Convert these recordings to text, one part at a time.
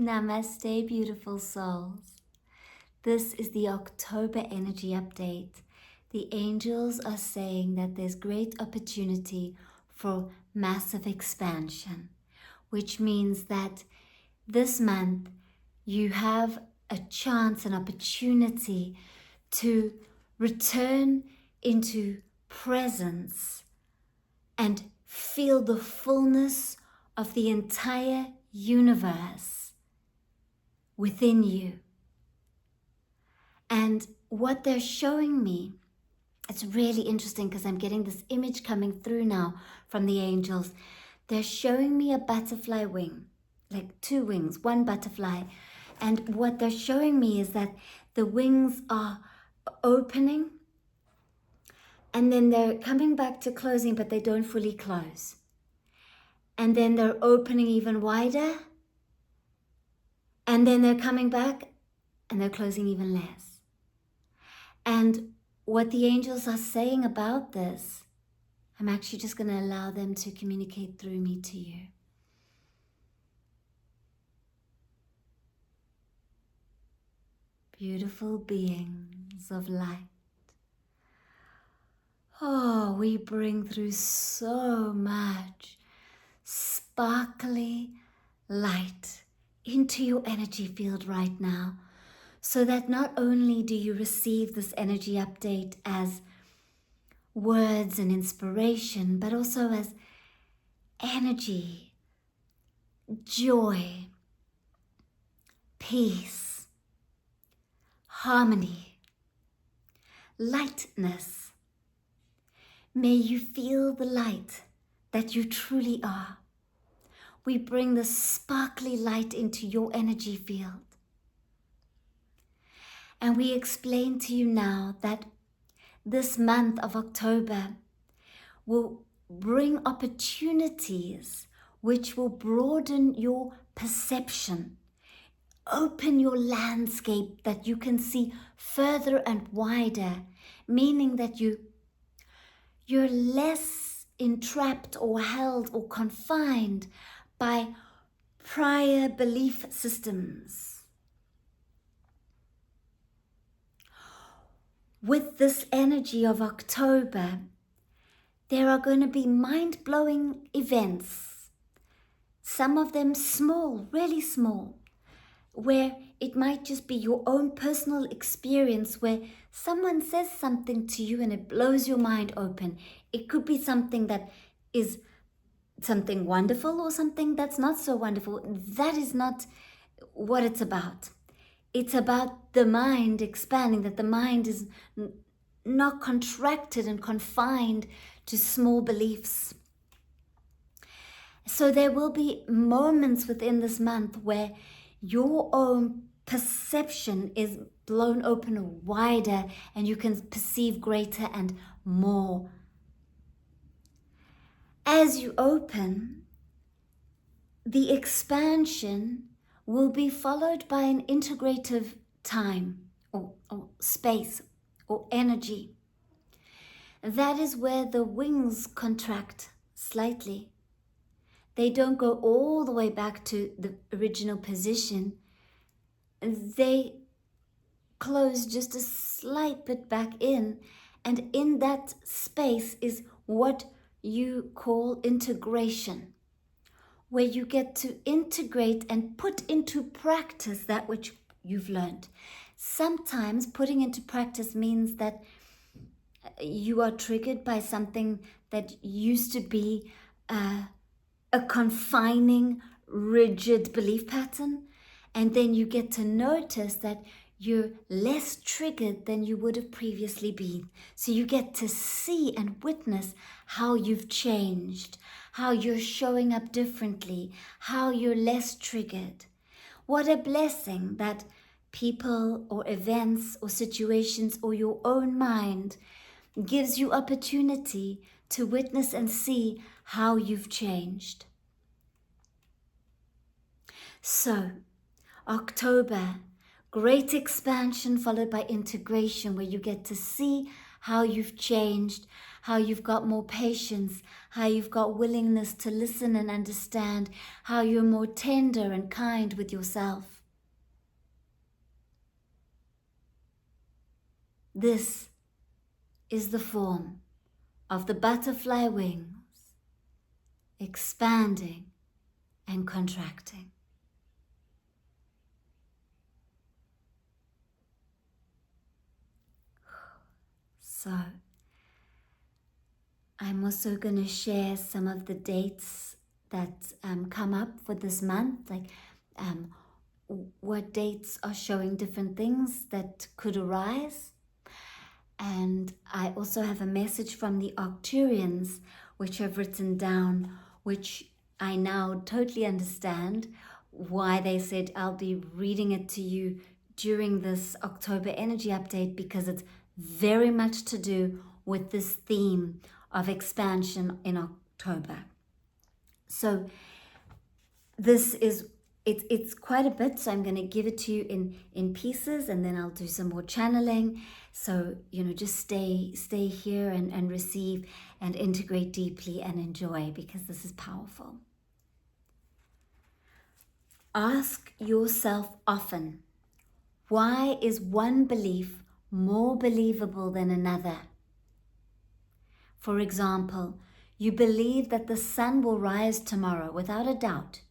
Namaste, beautiful souls. This is the October Energy Update. The angels are saying that there's great opportunity for massive expansion, which means that this month you have a chance, an opportunity to return into presence and feel the fullness of the entire universe within you. And what they're showing me, it's really interesting because I'm getting this image coming through now from the angels. They're showing me a butterfly wing, like two wings, one butterfly. And what they're showing me is that the wings are opening and then they're coming back to closing, but they don't fully close. And then they're opening even wider. And then they're coming back and they're closing even less. And what the angels are saying about this, I'm actually just going to allow them to communicate through me to you. Beautiful beings of light. Oh, we bring through so much sparkly light into your energy field right now, so that not only do you receive this energy update as words and inspiration, but also as energy, joy, peace, harmony, lightness. May you feel the light that you truly are. We bring the sparkly light into your energy field. And we explain to you now that this month of October will bring opportunities which will broaden your perception, open your landscape that you can see further and wider, meaning that you're less entrapped or held or confined by prior belief systems. With this energy of October, there are going to be mind-blowing events, some of them small, really small, where it might just be your own personal experience where someone says something to you and it blows your mind open. It could be something that is something wonderful or something that's not so wonderful. That is not what it's about. It's about the mind expanding, that the mind is not contracted and confined to small beliefs. So there will be moments within this month where your own perception is blown open wider and you can perceive greater and more. As you open, the expansion will be followed by an integrative time or space or energy. That is where the wings contract slightly. They don't go all the way back to the original position. They close just a slight bit back in, and in that space is what you call integration, where you get to integrate and put into practice that which you've learned. Sometimes putting into practice means that you are triggered by something that used to be a confining, rigid belief pattern, and then you get to notice that you're less triggered than you would have previously been. So you get to see and witness how you've changed, how you're showing up differently, how you're less triggered. What a blessing that people or events or situations or your own mind gives you opportunity to witness and see how you've changed. So, October, great expansion followed by integration, where you get to see how you've changed, how you've got more patience, how you've got willingness to listen and understand, how you're more tender and kind with yourself. This is the form of the butterfly wings, expanding and contracting. So, I'm also going to share some of the dates that come up for this month, like what dates are showing different things that could arise. And I also have a message from the Arcturians, which I've written down, which I now totally understand why they said I'll be reading it to you during this October energy update, because it's very much to do with this theme of expansion in October. So this is, it's quite a bit, so I'm going to give it to you in pieces, and then I'll do some more channeling. So, just stay here and receive and integrate deeply and enjoy, because this is powerful. Ask yourself often, why is one belief more believable than another? For example, you believe that the sun will rise tomorrow without a doubt,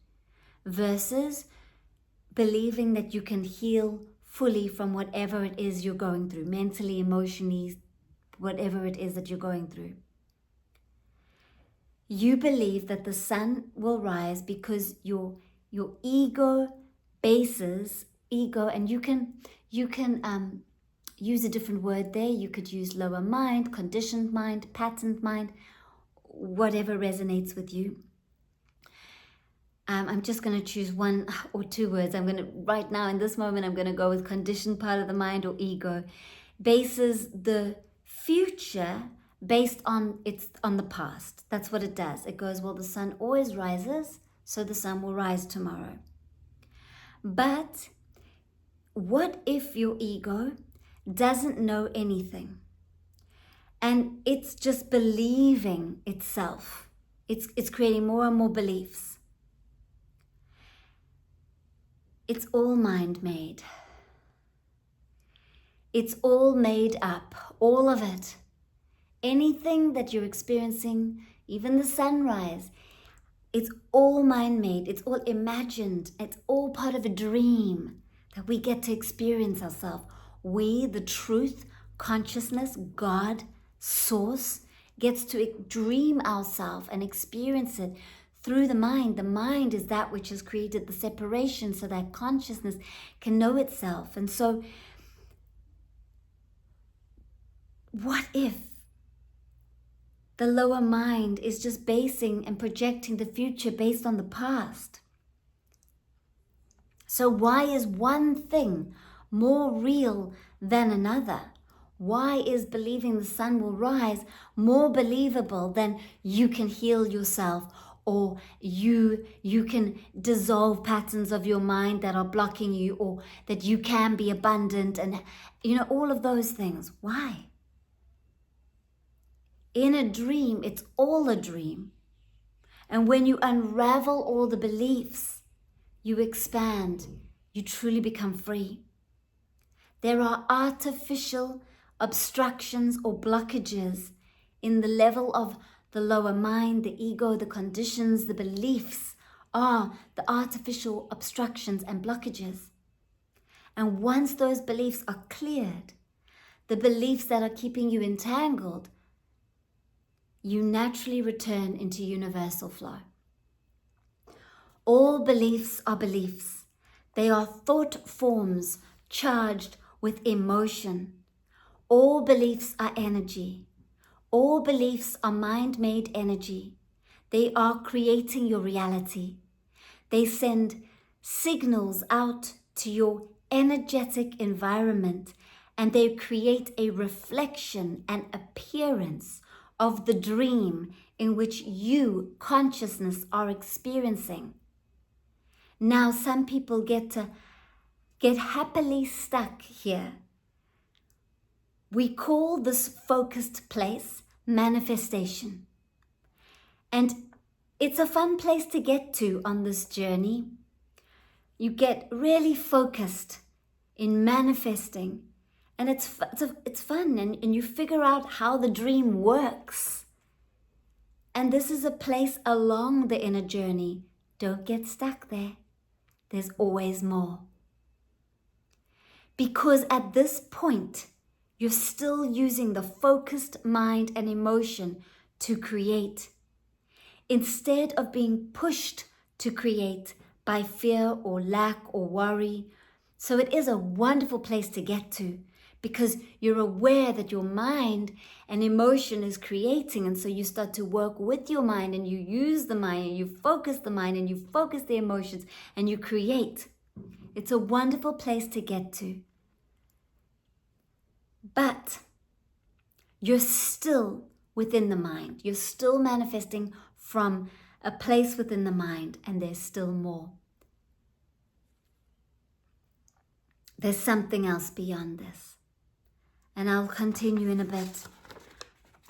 versus believing that you can heal fully from whatever it is you're going through, mentally, emotionally, whatever it is that you're going through. You believe that the sun will rise because your ego bases ego, and you can use a different word there. You could use lower mind, conditioned mind, patterned mind, whatever resonates with you. I'm just going to choose one or two words. Right now in this moment, I'm going to go with conditioned part of the mind, or ego. Bases the future based on the past. That's what it does. It goes, well, the sun always rises, so the sun will rise tomorrow. But what if your ego doesn't know anything, and it's just believing itself? It's creating more and more beliefs. It's all mind-made. It's all made up, all of it. Anything that you're experiencing, even the sunrise, it's all mind-made. It's all imagined. It's all part of a dream that we get to experience ourselves. We, the truth, consciousness, God, source, gets to dream ourselves and experience it through the mind. The mind is that which has created the separation so that consciousness can know itself. And so, what if the lower mind is just basing and projecting the future based on the past? So why is one thing more real than another? Why is believing the sun will rise more believable than you can heal yourself, or you can dissolve patterns of your mind that are blocking you, or that you can be abundant, and all of those things? Why? In a dream, it's all a dream. And when you unravel all the beliefs, you expand, you truly become free. There are artificial obstructions or blockages in the level of the lower mind, the ego, the conditions, the beliefs are the artificial obstructions and blockages. And once those beliefs are cleared, the beliefs that are keeping you entangled, you naturally return into universal flow. All beliefs are beliefs. They are thought forms charged with emotion. All beliefs are energy. All beliefs are mind-made energy. They are creating your reality. They send signals out to your energetic environment, and they create a reflection and appearance of the dream in which you, consciousness, are experiencing. Now, some people get happily stuck here We call this focused place manifestation. And it's a fun place to get to on this journey. You get really focused in manifesting, and it's fun, and you figure out how the dream works. And this is a place along the inner journey. Don't get stuck there. There's always more. Because at this point, you're still using the focused mind and emotion to create, instead of being pushed to create by fear or lack or worry. So it is a wonderful place to get to, because you're aware that your mind and emotion is creating, and so you start to work with your mind, and you use the mind, and you focus the mind, and you focus the emotions, and you create. It's a wonderful place to get to. But you're still within the mind. You're still manifesting from a place within the mind, and there's still more. There's something else beyond this. And I'll continue in a bit.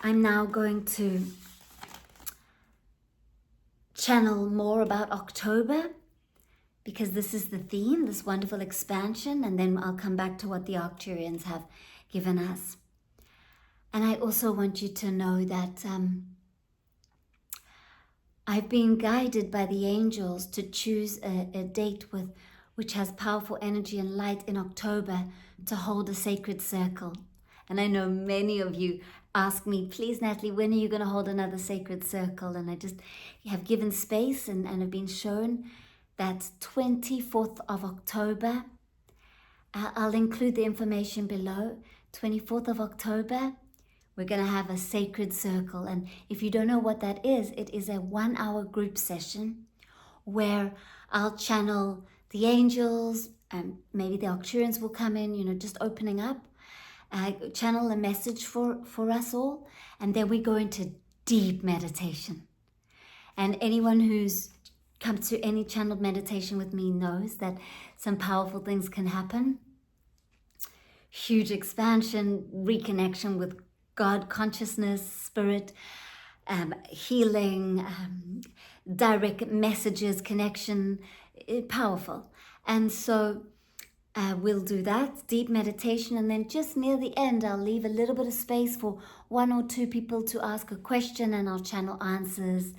I'm now going to channel more about October, because this is the theme, this wonderful expansion, and then I'll come back to what the Arcturians have given us. And I also want you to know that I've been guided by the angels to choose a date which has powerful energy and light in October, to hold a sacred circle. And I know many of you ask me, please Natalie, when are you going to hold another sacred circle? And I just have given space and have been shown that 24th of October. I'll include the information below. 24th of October, we're going to have a sacred circle. And if you don't know what that is, it is a 1-hour group session where I'll channel the angels, and maybe the Arcturians will come in, just opening up, channel a message for us all, and then we go into deep meditation. And anyone who's come to any channeled meditation with me knows that some powerful things can happen. Huge expansion, reconnection with God consciousness, spirit, healing, direct messages, connection, powerful. And so we'll do that, deep meditation, and then just near the end, I'll leave a little bit of space for 1 or 2 people to ask a question, and I'll channel answers.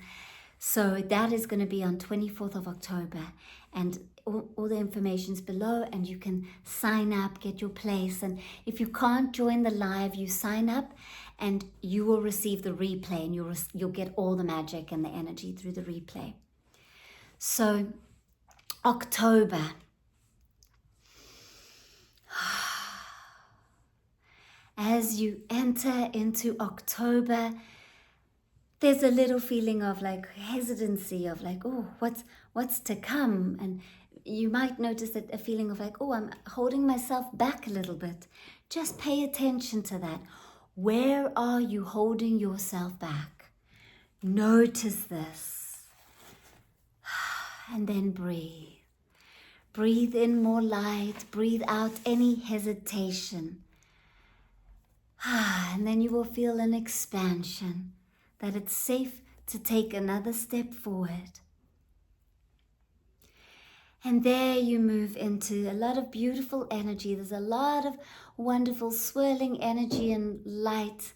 So that is going to be on 24th of October, and all the information's below, and you can sign up, get your place. And if you can't join the live, you sign up and you will receive the replay, and you'll get all the magic and the energy through the replay. So October. As you enter into October, there's a little feeling of like hesitancy, of like, oh, what's to come? And you might notice that a feeling of like, oh, I'm holding myself back a little bit. Just pay attention to that. Where are you holding yourself back? Notice this. And then breathe. Breathe in more light. Breathe out any hesitation. And then you will feel an expansion, that it's safe to take another step forward. And there you move into a lot of beautiful energy. There's a lot of wonderful swirling energy and light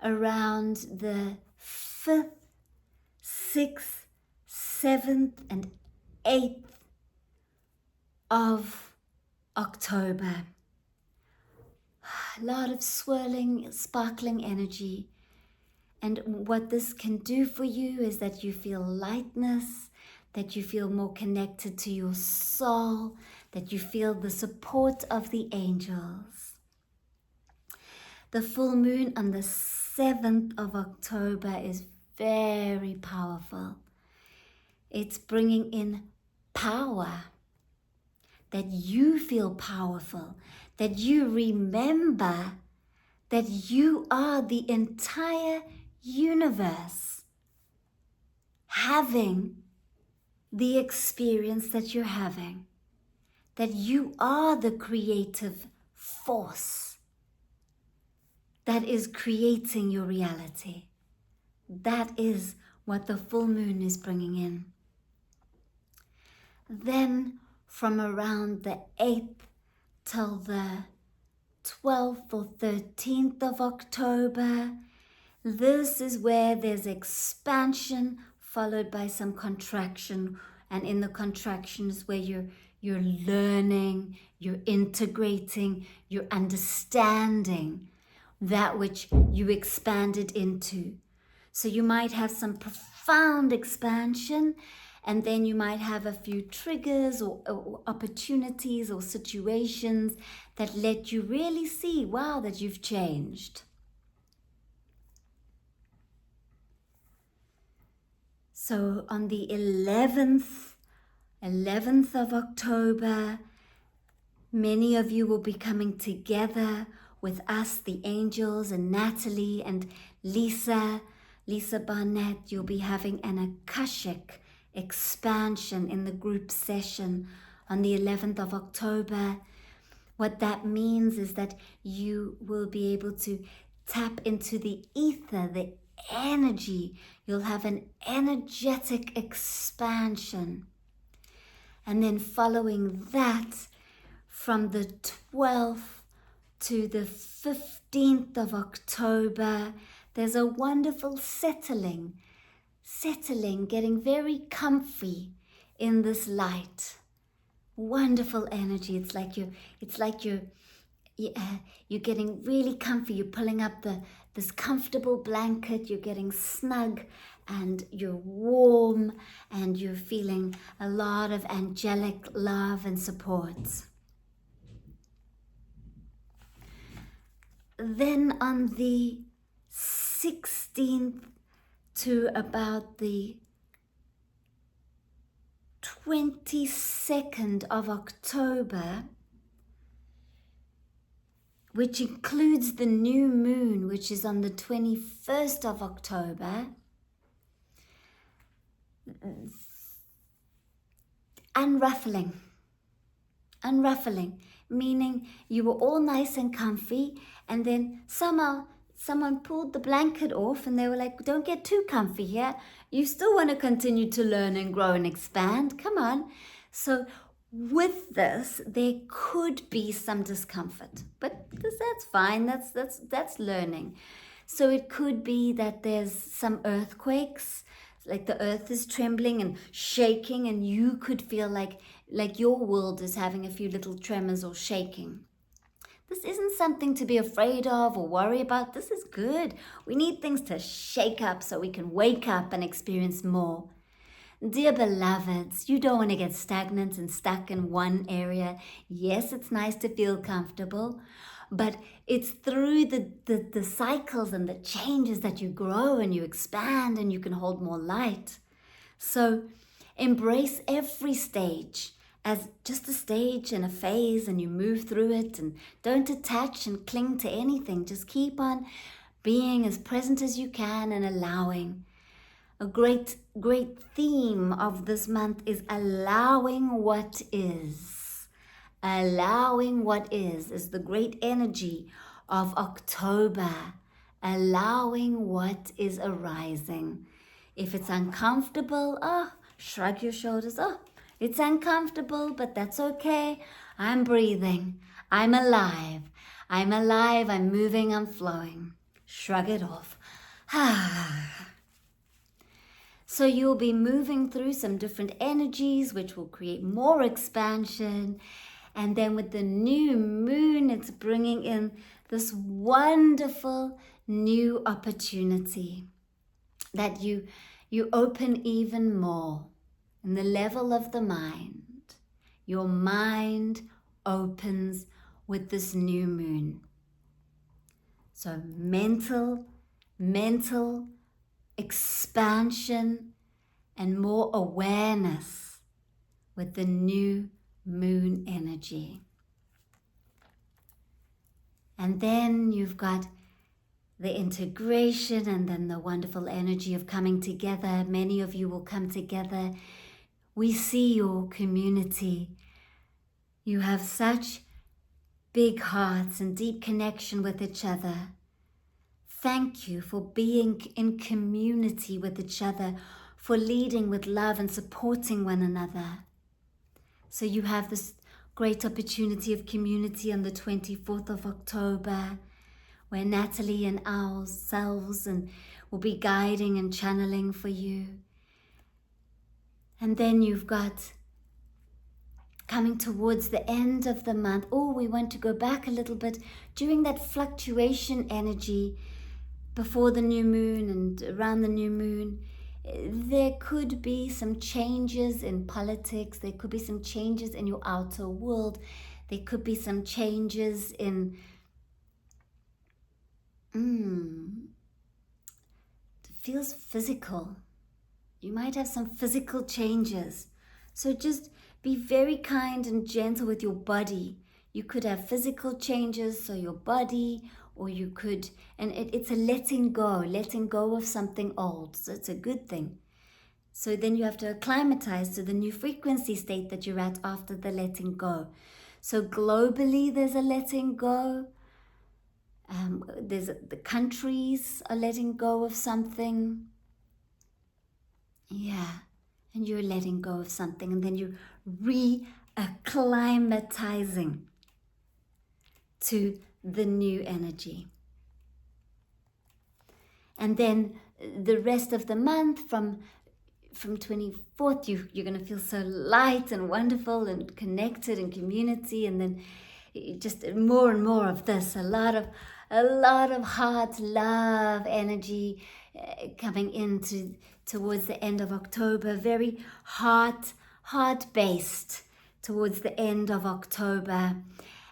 around the 5th, 6th, 7th, and 8th of October. A lot of swirling, sparkling energy. And what this can do for you is that you feel lightness, that you feel more connected to your soul, that you feel the support of the angels. The full moon on the 7th of October is very powerful. It's bringing in power, that you feel powerful, that you remember that you are the entire universe having the experience that you're having, that you are the creative force, that is creating your reality. That is what the full moon is bringing in. Then from around the 8th till the 12th or 13th of October, this is where there's expansion followed by some contraction. And in the contraction is where you're learning, you're integrating, you're understanding that which you expanded into. So you might have some profound expansion, and then you might have a few triggers or opportunities or situations that let you really see, wow, that you've changed. So on the 11th of October, many of you will be coming together with us, the angels, and Natalie and Lisa Barnett. You'll be having an Akashic expansion in the group session on the 11th of October. What that means is that you will be able to tap into the ether, the energy. You'll have an energetic expansion. And then following that, from the 12th to the 15th of October, there's a wonderful settling, getting very comfy in this light. Wonderful energy. It's like you're getting really comfy. You're pulling up this comfortable blanket. You're getting snug and you're warm and you're feeling a lot of angelic love and support. Then on the 16th to about the 22nd of October, which includes the new moon, which is on the 21st of October, unruffling, meaning you were all nice and comfy, and then somehow someone pulled the blanket off and they were like, don't get too comfy here. You still want to continue to learn and grow and expand. Come on. So with this, there could be some discomfort, but that's fine. That's learning. So it could be that there's some earthquakes, like the earth is trembling and shaking, and you could feel like your world is having a few little tremors or shaking. This isn't something to be afraid of or worry about. This is good. We need things to shake up so we can wake up and experience more. Dear beloveds, you don't want to get stagnant and stuck in one area. Yes, it's nice to feel comfortable, but it's through the cycles and the changes that you grow and you expand and you can hold more light. So embrace every stage as just a stage and a phase, and you move through it, and don't attach and cling to anything. Just keep on being as present as you can and allowing. A great theme of this month is allowing what is. Allowing what is the great energy of October. Allowing what is arising. If it's uncomfortable, shrug your shoulders. It's uncomfortable, but that's okay. I'm breathing. I'm alive. I'm moving, I'm flowing. Shrug it off. So you'll be moving through some different energies, which will create more expansion. And then with the new moon, it's bringing in this wonderful new opportunity that you open even more. In the level of the mind, your mind opens with this new moon. So mental expansion and more awareness with the new moon energy. And then you've got the integration and then the wonderful energy of coming together. Many of you will come together. We see your community. You have such big hearts and deep connection with each other. Thank you for being in community with each other, for leading with love and supporting one another. So you have this great opportunity of community on the 24th of October, where Natalie and ourselves will be guiding and channeling for you. And then you've got coming towards the end of the month. Oh, we want to go back a little bit during that fluctuation energy before the new moon and around the new moon. There could be some changes in politics. There could be some changes in your outer world. There could be some changes in it feels physical. You might have some physical changes. So just be very kind and gentle with your body. You could have physical changes, so your body, or you could, and it's a letting go of something old. So it's a good thing. So then you have to acclimatize to the new frequency state that you're at after the letting go. So globally, there's a letting go. The countries are letting go of something. Yeah, and you're letting go of something, and then you're re-acclimatizing to the new energy. And then the rest of the month from 24th, you're going to feel so light and wonderful and connected in community, and then just more and more of this, a lot of heart, love, energy coming into towards the end of October, very heart-based towards the end of October.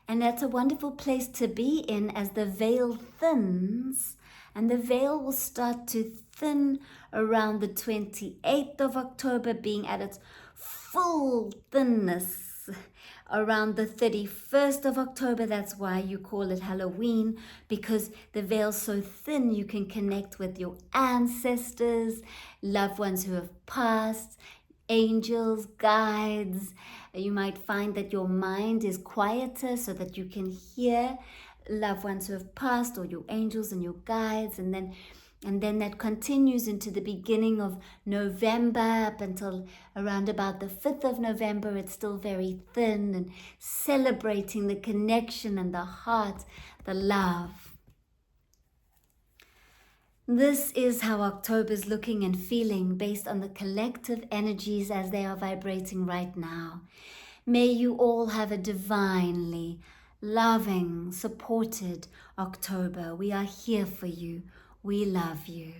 And that's a wonderful place to be in as the veil thins, and the veil will start to thin around the 28th of October, being at its full thinness around the 31st of October. That's why you call it Halloween, because the veil's so thin you can connect with your ancestors, loved ones who have passed, angels, guides. You might find that your mind is quieter so that you can hear loved ones who have passed, or your angels and your guides, and then that continues into the beginning of November up until around about the 5th of November. It's still very thin and celebrating the connection and the heart, the love. This is how October is looking and feeling based on the collective energies as they are vibrating right now. May you all have a divinely loving, supported October. We are here for you. We love you.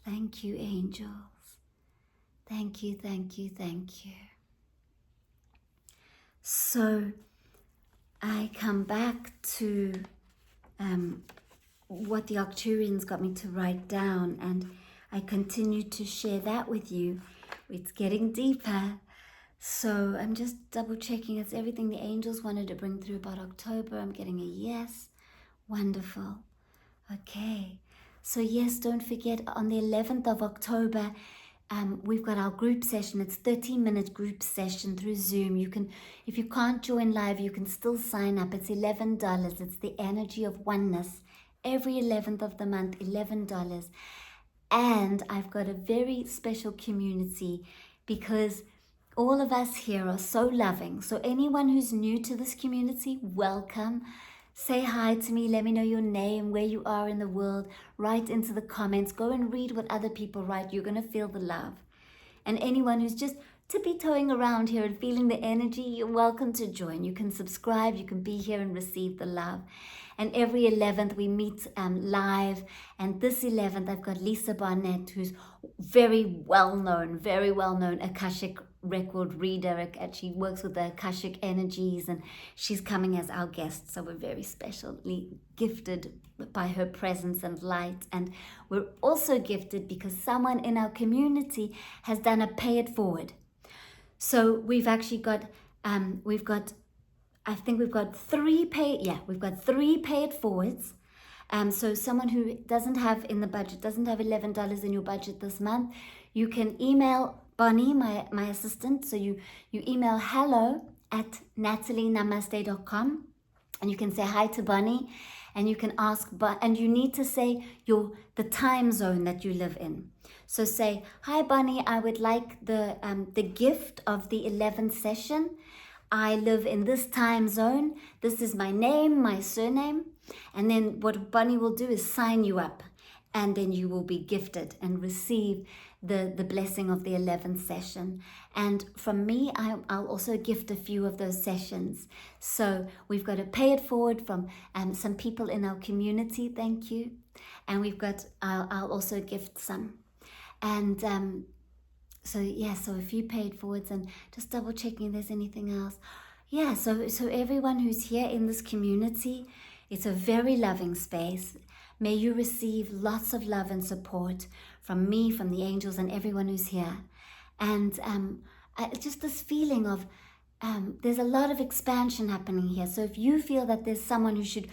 Thank you, angels. Thank you, thank you, thank you. So I come back to what the Arcturians got me to write down, and I continue to share that with you. It's getting deeper. So I'm just double checking it's everything the angels wanted to bring through about October. I'm getting a yes. Wonderful. Okay. So yes, don't forget on the 11th of October, we've got our group session. It's 13-minute group session through Zoom. You can, if you can't join live, you can still sign up. It's $11. It's the energy of oneness. Every 11th of the month, $11. And I've got a very special community because all of us here are so loving. So anyone who's new to this community, welcome. Say hi to me. Let me know your name, where you are in the world. Write into the comments. Go and read what other people write. You're going to feel the love. And anyone who's just tippy-toeing around here and feeling the energy, you're welcome to join. You can subscribe. You can be here and receive the love. And every 11th we meet live. And this 11th I've got Lisa Barnett, who's very well-known Akashic record reader. She works with the Akashic energies, and she's coming as our guest. So we're very specially gifted by her presence and light. And we're also gifted because someone in our community has done a pay it forward. So we've actually got, we've got 3 pay it forwards. So someone who doesn't have in the budget, doesn't have $11 in your budget this month, you can email Bonnie, my assistant. So you email hello@natalienamaste.com, And you can say hi to Bunny, and you can ask, and you need to say the time zone that you live in. So say, hi Bunny, I would like the gift of the 11th session. I live in this time zone. This is my name, my surname. And then what Bunny will do is sign you up, and then you will be gifted and receive the blessing of the 11th session. And from me, I'll also gift a few of those sessions. So we've got a pay it forward from some people in our community, thank you. And we've got, I'll also gift some. And so a few paid forwards, and just double checking if there's anything else. Yeah, so everyone who's here in this community, it's a very loving space. May you receive lots of love and support from me, from the angels, and everyone who's here. And just this feeling of there's a lot of expansion happening here. So if you feel that there's someone who should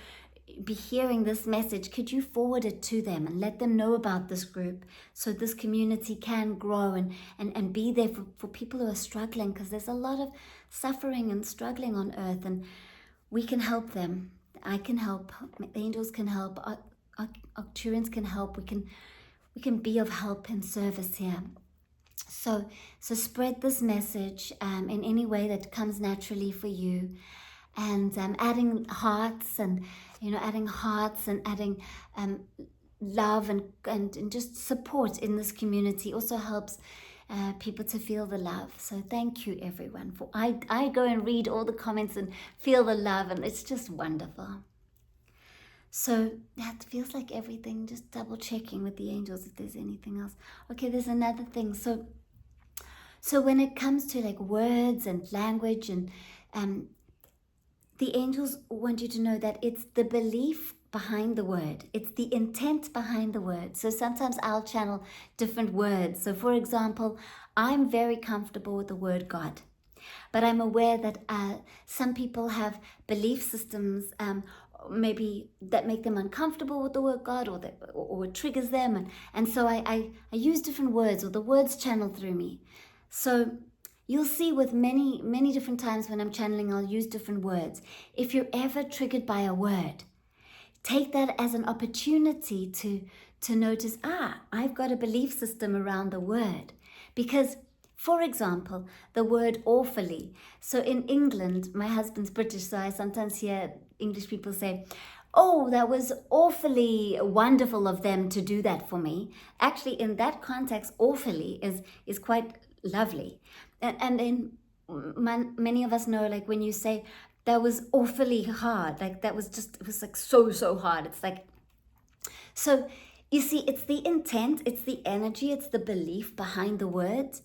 be hearing this message, could you forward it to them and let them know about this group, so this community can grow and be there for people who are struggling, because there's a lot of suffering and struggling on earth, and we can help them. I can help, the angels can help, Arcturians can help. We can be of help and service here. So spread this message in any way that comes naturally for you, and adding hearts and adding love and just support in this community also helps people to feel the love. So thank you everyone. I go and read all the comments and feel the love, and it's just wonderful. So that feels like everything, just double checking with the angels if there's anything else. Okay, there's another thing. So when it comes to like words and language, and the angels want you to know that it's the belief behind the word. It's the intent behind the word. So sometimes I'll channel different words. So for example, I'm very comfortable with the word God, but I'm aware that some people have belief systems maybe that make them uncomfortable with the word God, or it triggers them. And so I use different words, or the words channel through me. So you'll see with many different times when I'm channeling, I'll use different words. If you're ever triggered by a word, take that as an opportunity to notice, I've got a belief system around the word. Because, for example, the word awfully. So in England, my husband's British, so I sometimes hear English people say, oh, that was awfully wonderful of them to do that for me. Actually, in that context, awfully is quite lovely. And then many of us know, like when you say that was awfully hard, like that was just, it was like so hard. It's like, so you see, it's the intent, it's the energy, it's the belief behind the words.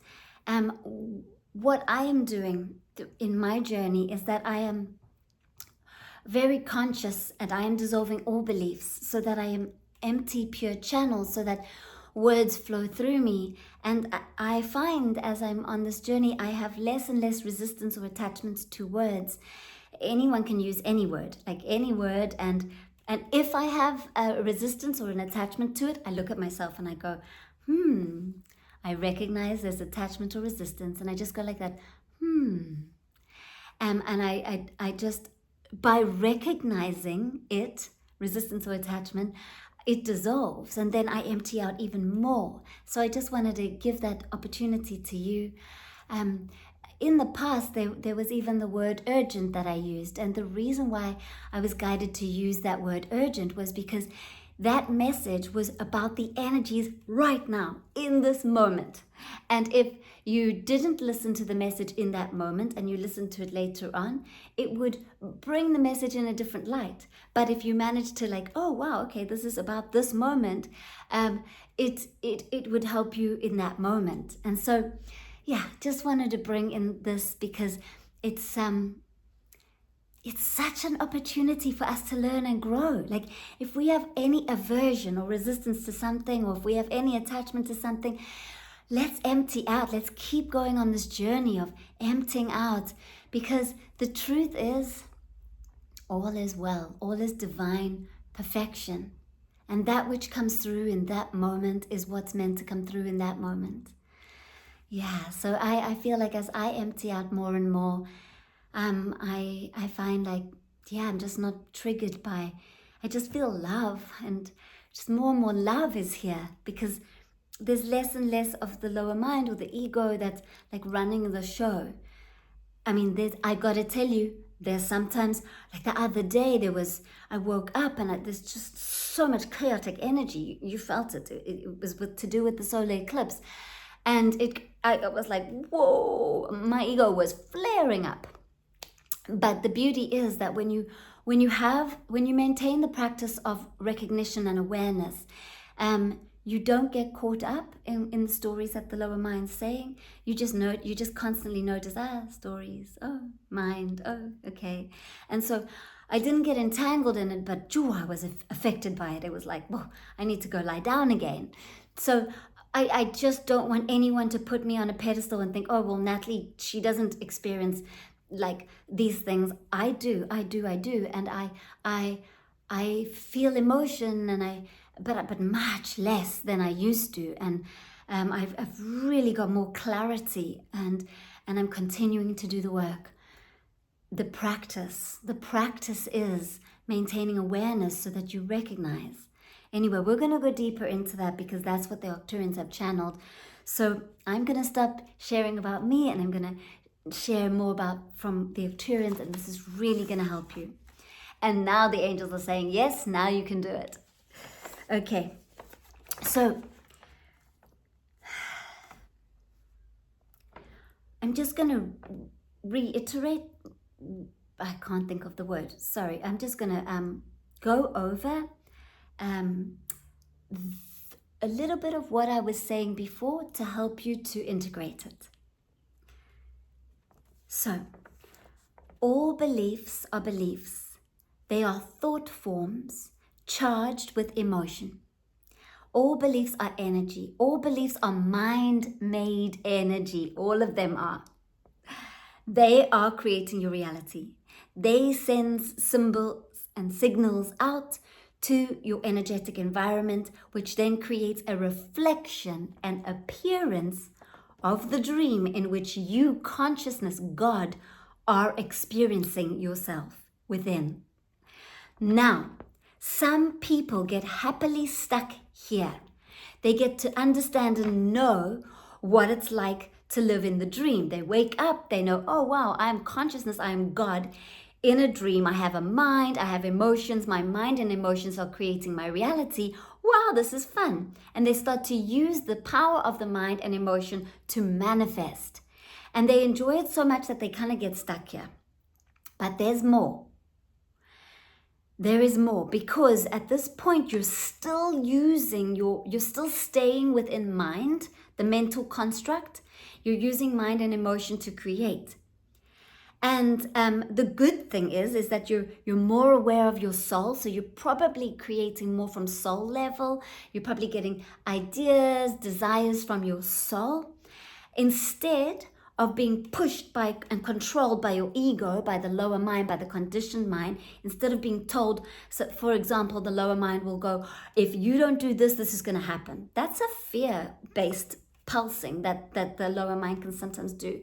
What I am doing in my journey is that I am very conscious, and I am dissolving all beliefs so that I am empty, pure channel, so that words flow through me. And I find as I'm on this journey, I have less and less resistance or attachments to words. Anyone can use any word, like any word. And if I have a resistance or an attachment to it, I look at myself and I go, I recognize there's attachment or resistance. And I just go like that, And I just, by recognizing it, resistance or attachment, it dissolves, and then I empty out even more. So I just wanted to give that opportunity to you. In the past, there was even the word urgent that I used. And the reason why I was guided to use that word urgent was because that message was about the energies right now, in this moment. And if you didn't listen to the message in that moment and you listened to it later on, it would bring the message in a different light. But if you managed to like, oh wow, okay, this is about this moment, it would help you in that moment. And so, yeah, just wanted to bring in this because it's such an opportunity for us to learn and grow. Like if we have any aversion or resistance to something, or if we have any attachment to something, let's empty out. Let's keep going on this journey of emptying out, because the truth is all is well, all is divine perfection. And that which comes through in that moment is what's meant to come through in that moment. Yeah, so I feel like as I empty out more and more, I find like yeah, I'm just not triggered by, I just feel love, and just more and more love is here, because there's less and less of the lower mind or the ego that's like running the show. I mean, I gotta tell you, there's sometimes, like the other day, I woke up and there's just so much chaotic energy. You felt it. It was to do with the solar eclipse. And I was like, whoa, my ego was flaring up. But the beauty is that when you maintain the practice of recognition and awareness, you don't get caught up in the stories that the lower mind's saying. You just constantly notice, stories, mind, okay. And so I didn't get entangled in it, but I was affected by it. It was like, whoa, I need to go lie down again. So I just don't want anyone to put me on a pedestal and think, oh, well, Natalie, she doesn't experience like these things. I do, and I feel emotion, but much less than I used to, and I've really got more clarity, and I'm continuing to do the work. The practice is maintaining awareness so that you recognize. Anyway, we're going to go deeper into that because that's what the Arcturians have channeled. So I'm going to stop sharing about me, and I'm going to share more about from the Arcturians, and this is really going to help you. And now the angels are saying, yes, now you can do it. Okay, so I'm just going to reiterate. I can't think of the word. Sorry, I'm just going to go over a little bit of what I was saying before to help you to integrate it. So, all beliefs are beliefs. They are thought forms charged with emotion. All beliefs are energy. All beliefs are mind-made energy. All of them are. They are creating your reality. They send symbols and signals out to your energetic environment, which then creates a reflection and appearance of the dream in which you, consciousness, God, are experiencing yourself within. Now, some people get happily stuck here. They get to understand and know what it's like to live in the dream. They wake up, they know, oh wow, I am consciousness, I am God. In a dream, I have a mind, I have emotions, my mind and emotions are creating my reality. Wow, this is fun. And they start to use the power of the mind and emotion to manifest. And they enjoy it so much that they kind of get stuck here. But there's more. There is more, because at this point you're still you're still staying within mind, the mental construct. You're using mind and emotion to create. And the good thing is that you're more aware of your soul. So you're probably creating more from soul level. You're probably getting ideas, desires from your soul, instead of being pushed by and controlled by your ego, by the lower mind, by the conditioned mind. Instead of being told, so for example, the lower mind will go, if you don't do this, this is going to happen. That's a fear-based pulsing that the lower mind can sometimes do.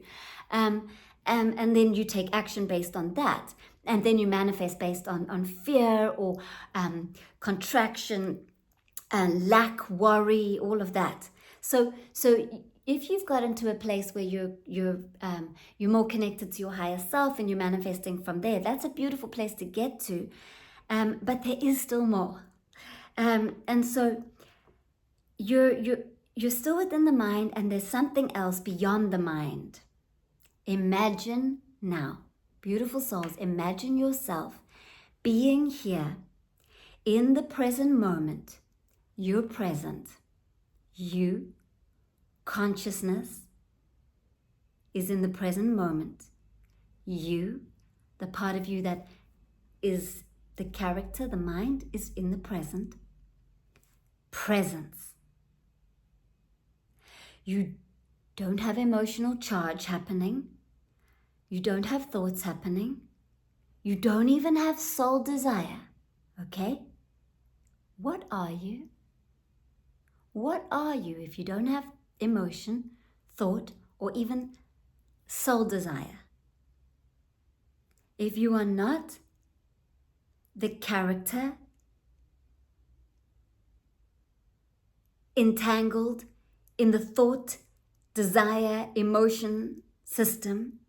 And then you take action based on that. And then you manifest based on fear or contraction and lack, worry, all of that. So if you've gotten to a place where you're more connected to your higher self and you're manifesting from there, that's a beautiful place to get to. But there is still more. And so you're still within the mind, and there's something else beyond the mind. Imagine now, beautiful souls, imagine yourself being here in the present moment. You're present. You, consciousness, is in the present moment. You, the part of you that is the character, the mind, is in the present. Presence. You don't have emotional charge happening. You don't have thoughts happening. You don't even have soul desire. Okay? What are you? What are you if you don't have emotion, thought, or even soul desire? If you are not the character entangled in the thought, desire, emotion system,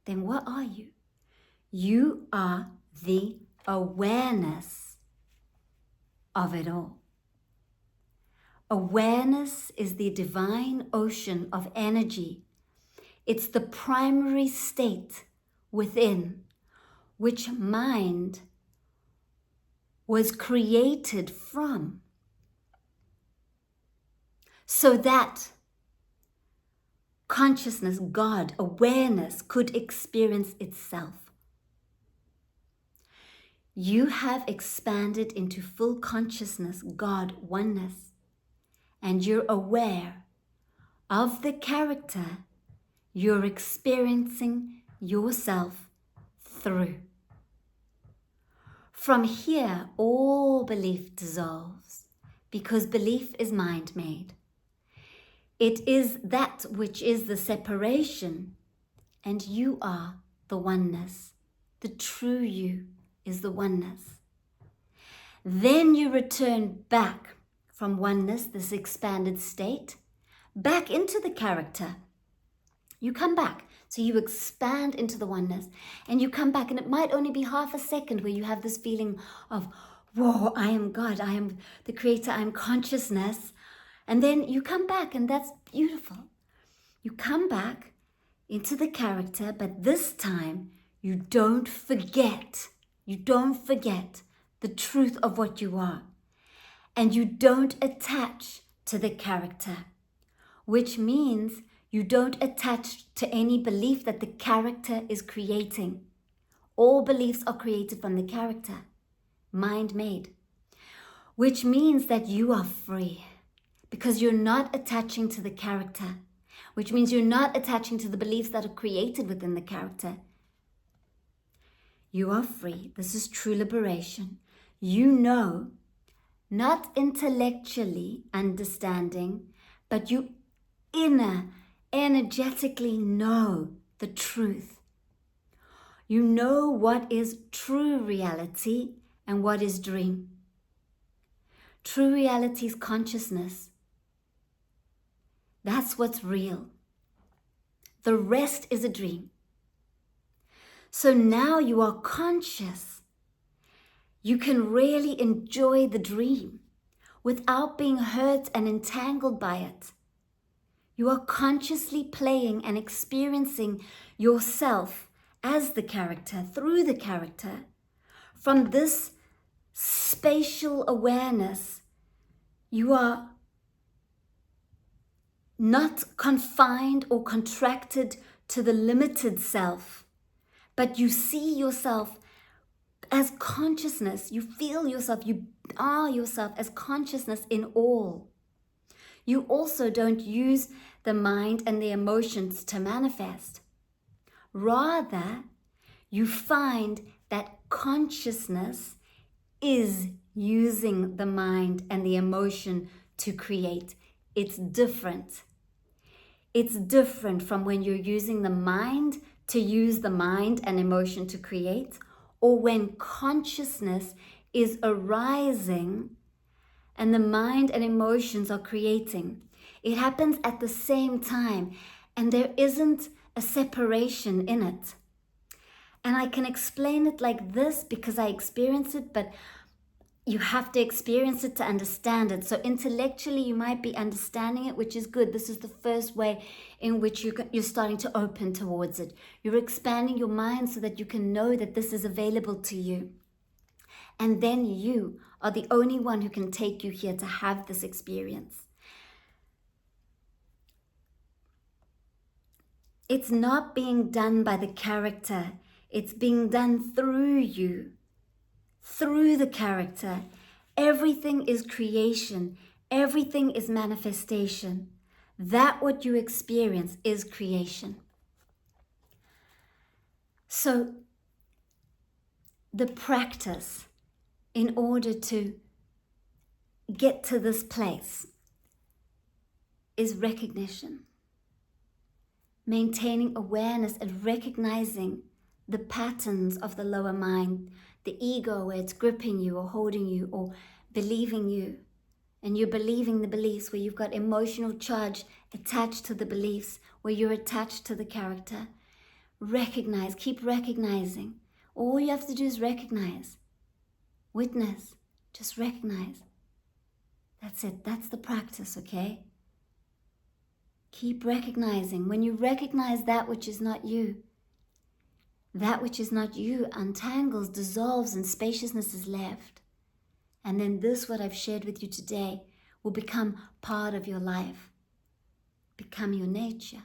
then what are you? You are the awareness of it all. Awareness is the divine ocean of energy. It's the primary state within which mind was created from, so that consciousness, God, awareness could experience itself. You have expanded into full consciousness, God, oneness, and you're aware of the character you're experiencing yourself through. From here, all belief dissolves, because belief is mind-made. It is that which is the separation, and you are the oneness. The true you is the oneness. Then you return back from oneness, this expanded state, back into the character. You come back. So you expand into the oneness and you come back, and it might only be half a second where you have this feeling of, whoa, I am God, I am the creator, I am consciousness. And then you come back, and that's beautiful. You come back into the character, but this time you don't forget. You don't forget the truth of what you are. And you don't attach to the character, which means you don't attach to any belief that the character is creating. All beliefs are created from the character, mind-made, which means that you are free because you're not attaching to the character, which means you're not attaching to the beliefs that are created within the character. You are free. This is true liberation. You know, not intellectually understanding, but you energetically know the truth. You know what is true reality and what is dream. True reality is consciousness. That's what's real. The rest is a dream. So now you are conscious. You can really enjoy the dream without being hurt and entangled by it. You are consciously playing and experiencing yourself as the character, through the character. From this spatial awareness, you are not confined or contracted to the limited self, but you see yourself as consciousness. You feel yourself, you are yourself as consciousness in all. You also don't use the mind and the emotions to manifest. Rather, you find that consciousness is using the mind and the emotion to create. It's different. It's different from when you're using the mind to use the mind and emotion to create, or when consciousness is arising and the mind and emotions are creating. It happens at the same time, and there isn't a separation in it. And I can explain it like this because I experience it, but you have to experience it to understand it. So intellectually, you might be understanding it, which is good. This is the first way in which you're starting to open towards it. You're expanding your mind so that you can know that this is available to you. And then you are the only one who can take you here to have this experience. It's not being done by the character. It's being done through you, through the character. Everything is creation. Everything is manifestation. That what you experience is creation. So the practice in order to get to this place is recognition. Maintaining awareness and recognizing the patterns of the lower mind, the ego where it's gripping you or holding you or believing you, and you're believing the beliefs, where you've got emotional charge attached to the beliefs, where you're attached to the character. Recognize, keep recognizing. All you have to do is recognize. Witness, just recognize. That's it, that's the practice, okay? Keep recognizing. When you recognize that which is not you, that which is not you untangles, dissolves, and spaciousness is left. And then this, what I've shared with you today, will become part of your life, become your nature.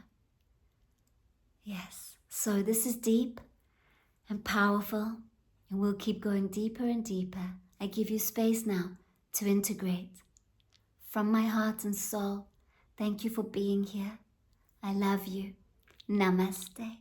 Yes, so this is deep and powerful, and we'll keep going deeper and deeper. I give you space now to integrate. From my heart and soul, thank you for being here. I love you. Namaste.